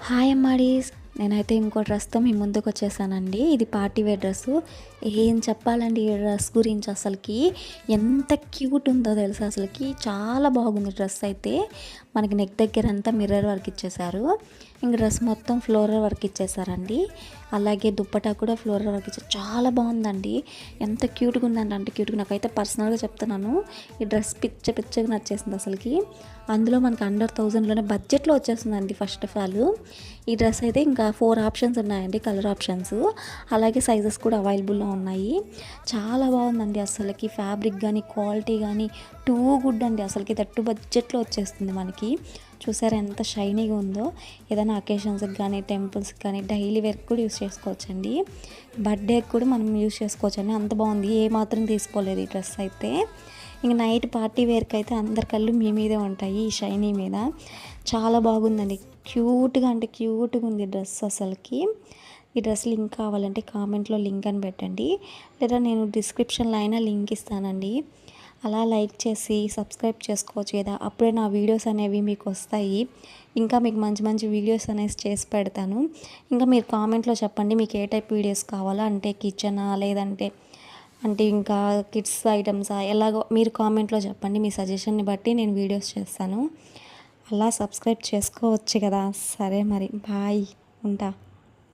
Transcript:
Hi అమ్మాడీస్, నేనైతే ఇంకో డ్రెస్తో మీ ముందుకు వచ్చేసానండి. ఇది పార్టీ వేర్ డ్రెస్సు. ఏం చెప్పాలండి ఈ డ్రెస్ గురించి, అసలుకి ఎంత క్యూట్ ఉందో తెలుసా. అసలుకి చాలా బాగుంది డ్రెస్ అయితే. మనకి నెక్ దగ్గర అంతా మిర్రర్ వర్క్ ఇచ్చేసారు. ఇంక డ్రెస్ మొత్తం ఫ్లోరల్ వర్క్ ఇచ్చేసారండి. అలాగే దుప్పటా కూడా ఫ్లోరల్ వర్క్ ఇచ్చారు. చాలా బాగుందండి. ఎంత క్యూట్గా ఉందండి అంటే క్యూట్గా. నాకైతే పర్సనల్గా చెప్తున్నాను, ఈ డ్రెస్ పిచ్చగా నచ్చేసింది అసలుకి. అందులో మనకి అండర్ 1000లోనే బడ్జెట్లో వచ్చేస్తుందండి. ఫస్ట్ ఆఫ్ ఆల్ ఈ డ్రెస్ అయితే ఇంకా 4 ఆప్షన్స్ ఉన్నాయండి, కలర్ ఆప్షన్స్. అలాగే సైజెస్ కూడా అవైలబుల్లో ఉన్నాయి. చాలా బాగుందండి అసలుకి. ఫ్యాబ్రిక్ కానీ క్వాలిటీ కానీ టూ గుడ్ అండి. అసలుకి తట్టు బడ్జెట్లో వచ్చేస్తుంది మనకి. చూసారా ఎంత షైనీగా ఉందో. ఏదైనా అకేషన్స్కి కానీ టెంపుల్స్కి కానీ డైలీ వేర్కి కూడా యూస్ చేసుకోవచ్చండి. బర్త్డేకి కూడా మనం యూస్ చేసుకోవచ్చండి. అంత బాగుంది. ఏ మాత్రం తీసుకోలేదు ఈ డ్రెస్ అయితే. ఇంక నైట్ పార్టీ వేర్కి అయితే అందరి కళ్ళు మీ మీదే ఉంటాయి, ఈ షైనీ మీద. చాలా బాగుందండి. క్యూట్గా అంటే క్యూట్గా ఉంది డ్రెస్ అసలుకి. ఈ డ్రెస్ లింక్ కావాలంటే కామెంట్లో లింక్ అని పెట్టండి, లేదా నేను డిస్క్రిప్షన్లో అయినా లింక్ ఇస్తానండి. అలా లైక్ చేసి సబ్స్క్రైబ్ చేసుకోవచ్చు కదా, అప్పుడే నా వీడియోస్ అనేవి మీకు వస్తాయి. ఇంకా మీకు మంచి మంచి వీడియోస్ అనేవి చేసి పెడతాను. ఇంకా మీరు కామెంట్లో చెప్పండి మీకు ఏ టైప్ వీడియోస్ కావాలా, అంటే కిచెనా లేదంటే అంటే ఇంకా కిడ్స్ ఐటమ్సా, ఎలాగో మీరు కామెంట్లో చెప్పండి. మీ సజెషన్ని బట్టి నేను వీడియోస్ చేస్తాను. అలా సబ్స్క్రైబ్ చేసుకోవచ్చు కదా. సరే మరి, బాయ్, ఉంటా.